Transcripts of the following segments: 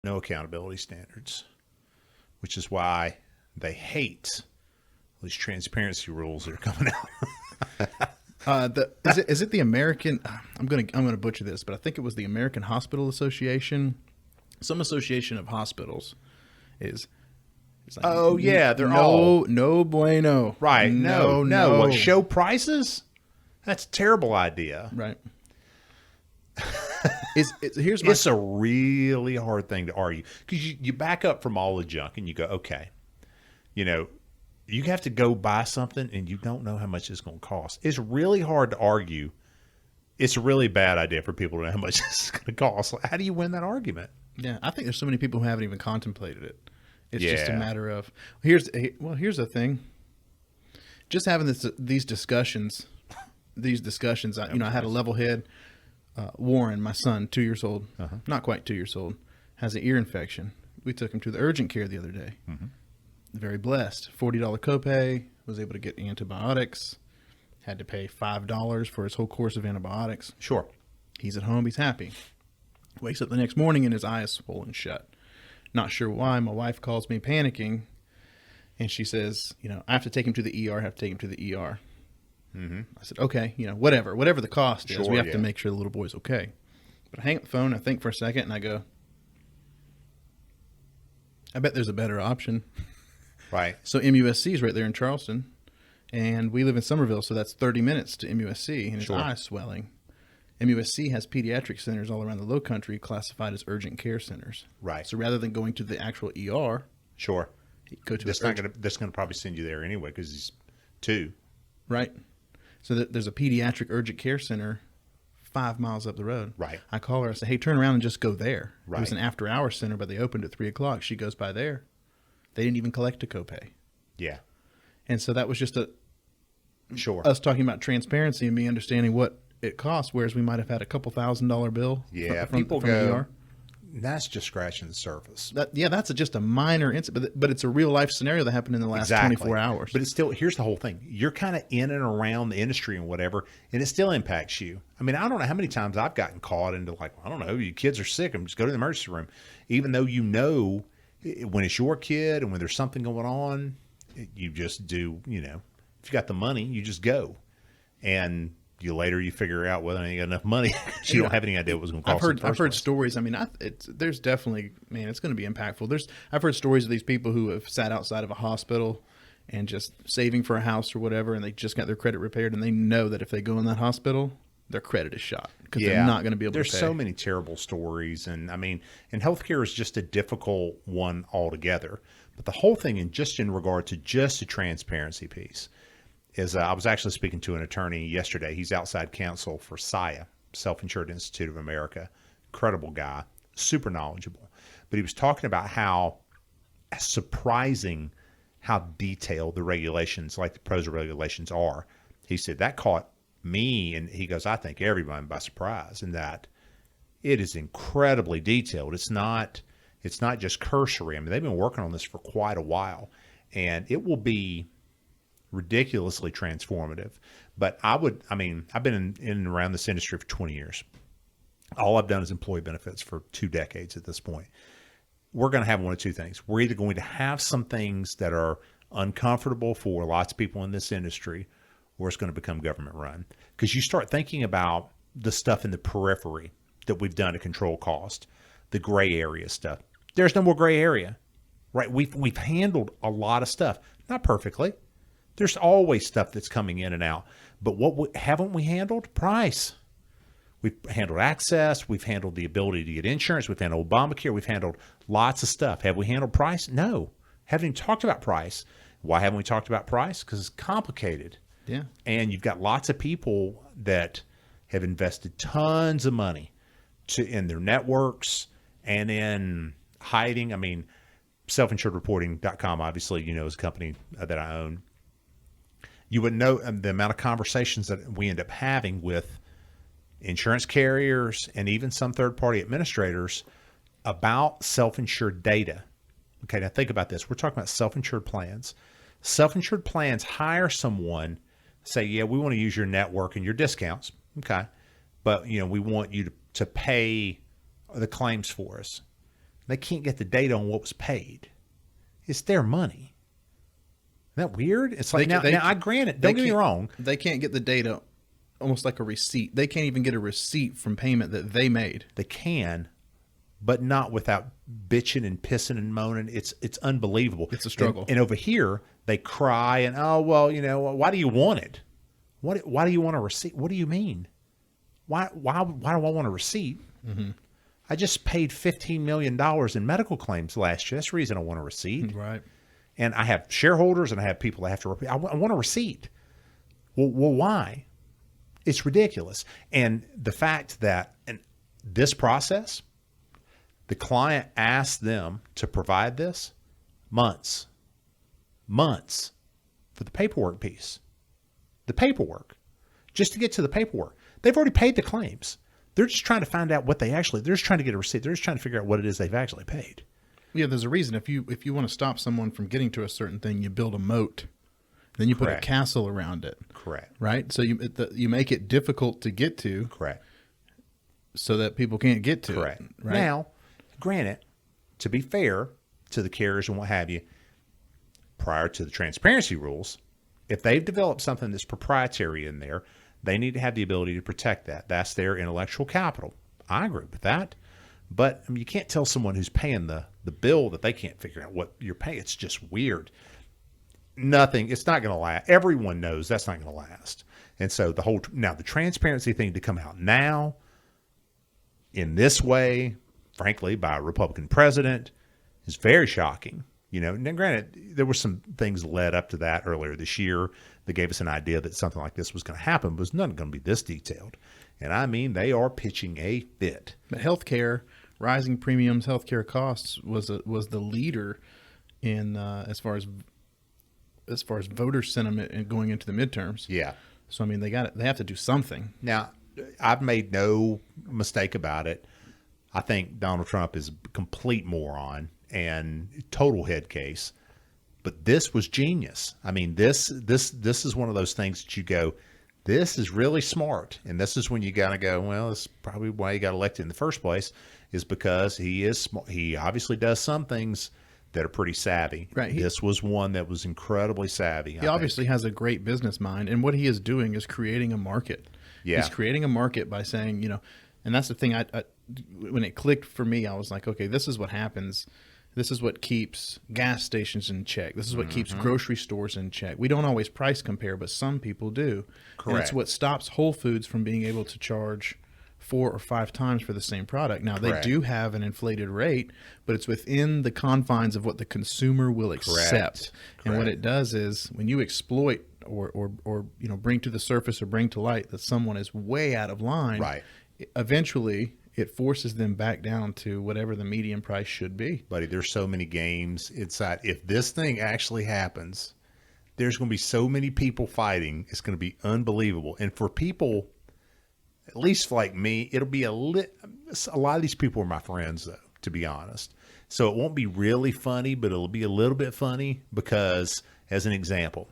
no accountability standards, which is why they hate these transparency rules that are coming out. Is it the American? I'm gonna butcher this, but I think it was the American Hospital Association, some association of hospitals. Is like, Oh yeah, they're all no bueno. right. No. What, show prices? That's a terrible idea. Right. Here's my. It's a really hard thing to argue because you back up from all the junk and you go, okay, you have to go buy something and you don't know how much it's going to cost. It's really hard to argue. It's a really bad idea for people to know how much it's going to cost. How do you win that argument? Yeah, I think there's so many people who haven't even contemplated it. It's just a Yeah. matter of here's the thing. Just having these discussions, I had a level head. Warren, my son, 2 years old, not quite 2 years old, has an ear infection. We took him to the urgent care the other day. Mm-hmm. Very blessed. $40 copay, was able to get antibiotics, had to pay $5 for his whole course of antibiotics. Sure. He's at home, he's happy. Wakes up the next morning and his eye is swollen shut. Not sure why. My wife calls me panicking, and she says, I have to take him to the ER, Mm-hmm. I said, okay, whatever the cost is, we have to make sure the little boy's okay. But I hang up the phone, I think for a second, and I go, I bet there's a better option. Right. So MUSC is right there in Charleston, and we live in Somerville, so that's 30 minutes to MUSC, and his eye's swelling. MUSC has pediatric centers all around the Low Country classified as urgent care centers. Right. So rather than going to the actual ER, Sure. go to That's going to probably send you there anyway because he's 2. Right. So there's a pediatric urgent care center 5 miles up the road. Right. I call her. I say, hey, turn around and just go there. Right. It was an after-hours center, but they opened at 3 o'clock. She goes by there. They didn't even collect a copay. Yeah. And so that was just Sure. us talking about transparency and me understanding what it costs, whereas we might have had a couple $1,000 bill. Yeah. From People the go, ER. that's just scratching the surface. That's just a minor incident, but it's a real life scenario that happened in the last 24 hours. But it's still, here's the whole thing. You're kind of in and around the industry and whatever, and it still impacts you. I mean, I don't know how many times I've gotten caught into like, I don't know, your kids are sick, and just go to the emergency room. Even though when it's your kid and when there's something going on, you just do, if you got the money, you just go. And you figure out whether you got enough money. You don't have any idea what it was going to cost. I've heard stories. I mean, there's definitely, man, it's going to be impactful. I've heard stories of these people who have sat outside of a hospital and just saving for a house or whatever, and they just got their credit repaired, and they know that if they go in that hospital, their credit is shot because they're not going to be able to pay. There's so many terrible stories, and I mean, and healthcare is just a difficult one altogether. But the whole thing, in regard to just the transparency piece, is I was actually speaking to an attorney yesterday. He's outside counsel for SIA, Self-Insured Institute of America. Incredible guy, super knowledgeable. But he was talking about how surprising how detailed the regulations, like the PROSA regulations, are. He said that caught me, and he goes, I think everyone by surprise, in that it is incredibly detailed. It's not just cursory. I mean, they've been working on this for quite a while, and it will be ridiculously transformative. But I've been in and around this industry for 20 years. All I've done is employee benefits for 2 decades at this point. We're going to have one of two things. We're either going to have some things that are uncomfortable for lots of people in this industry, or it's going to become government run. Because you start thinking about the stuff in the periphery that we've done to control cost, the gray area stuff. There's no more gray area, right? We've handled a lot of stuff, not perfectly. There's always stuff that's coming in and out. But haven't we handled? Price. We've handled access. We've handled the ability to get insurance. We've handled Obamacare. We've handled lots of stuff. Have we handled price? No. Haven't even talked about price. Why haven't we talked about price? Because it's complicated. Yeah. And you've got lots of people that have invested tons of money in their networks and in hiding. I mean, selfinsuredreporting.com, obviously, is a company that I own. You would know the amount of conversations that we end up having with insurance carriers and even some third-party administrators about self-insured data. Okay, now think about this. We're talking about self-insured plans. Self-insured plans hire someone, say, yeah, we want to use your network and your discounts. Okay, but we want you to pay the claims for us. They can't get the data on what was paid. It's their money. Isn't that weird? It's like, now I grant it. Don't get me wrong. They can't get the data almost like a receipt. They can't even get a receipt from payment that they made. They can, but not without bitching and pissing and moaning. It's unbelievable. It's a struggle. And over here, they cry and, oh, well, why do you want it? Why do you want a receipt? What do you mean? Why do I want a receipt? Mm-hmm. I just paid $15 million in medical claims last year. That's the reason I want a receipt. Right. And I have shareholders and I have people that have to repeat. I want a receipt. Well, why? It's ridiculous. And the fact that in this process, the client asked them to provide this months for the paperwork piece. The paperwork. Just to get to the paperwork. They've already paid the claims. They're just trying to find out what they're just trying to get a receipt. They're just trying to figure out what it is they've actually paid. Yeah, there's a reason. If you want to stop someone from getting to a certain thing, you build a moat. Then you put a castle around it. Correct. Right? So you make it difficult to get to. Correct. So that people can't get to Correct. it. Right? Now, granted, to be fair to the carriers and what have you, prior to the transparency rules, if they've developed something that's proprietary in there, they need to have the ability to protect that. That's their intellectual capital. I agree with that. But you can't tell someone who's paying the bill that they can't figure out what you're paying. It's just weird. Nothing. It's not going to last. Everyone knows that's not going to last. And so the transparency thing to come out now in this way, frankly, by a Republican president is very shocking. Now granted, there were some things led up to that earlier this year that gave us an idea that something like this was going to happen, but it's not going to be this detailed. And I mean, they are pitching a fit. But healthcare, rising premiums, healthcare costs was the leader in as far as voter sentiment and going into the midterms. Yeah. So I mean, they have to do something. Now, I've made no mistake about it. I think Donald Trump is a complete moron and total head case. But this was genius. I mean, this is one of those things that you go, this is really smart. And this is when you got to go, well, this is probably why he got elected in the first place, is because he is smart. He obviously does some things that are pretty savvy. Right. This was one that was incredibly savvy. He obviously has a great business mind. And what he is doing is creating a market. Yeah. He's creating a market by saying, and that's the thing I when it clicked for me, I was like, okay, this is what happens. This is what keeps gas stations in check. This is what keeps grocery stores in check. We don't always price compare, but some people do. Correct. And it's what stops Whole Foods from being able to charge 4 or 5 times for the same product. Now, Correct. they do have an inflated rate, but it's within the confines of what the consumer will accept. And what it does is when you exploit or bring to the surface or bring to light that someone is way out of line, Right. Eventually it forces them back down to whatever the median price should be. Buddy, there's so many games inside. If this thing actually happens, there's going to be so many people fighting. It's going to be unbelievable. And for people, at least like me, it'll be a lot of these people are my friends, though, to be honest. So it won't be really funny, but it'll be a little bit funny because, as an example,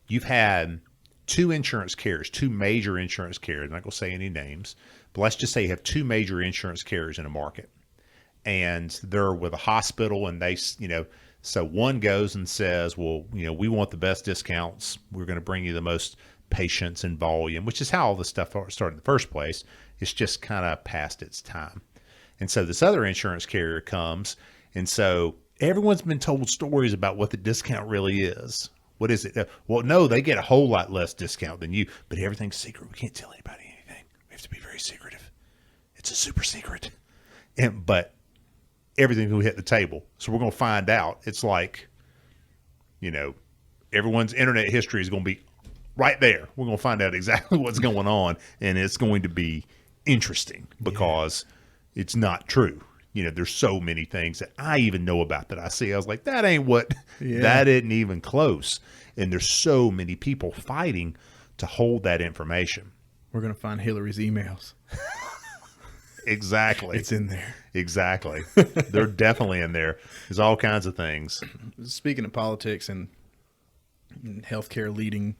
you've had two major insurance carriers. I'm not going to say any names, but let's just say you have 2 major insurance carriers in a market. And they're with a hospital, and they, so one goes and says, well, we want the best discounts. We're going to bring you the most patients and volume, which is how all this stuff started in the first place. It's just kind of past its time. And so this other insurance carrier comes, and so everyone's been told stories about what the discount really is. What is it? Well, no, they get a whole lot less discount than you, but everything's secret. We can't tell anybody anything. We have to be very secretive. It's a super secret. But everything will hit the table. So we're going to find out. It's like, everyone's internet history is going to be right there. We're going to find out exactly what's going on, and it's going to be interesting because it's not true. There's so many things that I even know about that I see. I was like, that ain't what, that isn't even close. And there's so many people fighting to hold that information. We're going to find Hillary's emails. Exactly. It's in there. Exactly. They're definitely in there. There's all kinds of things. Speaking of politics and healthcare leading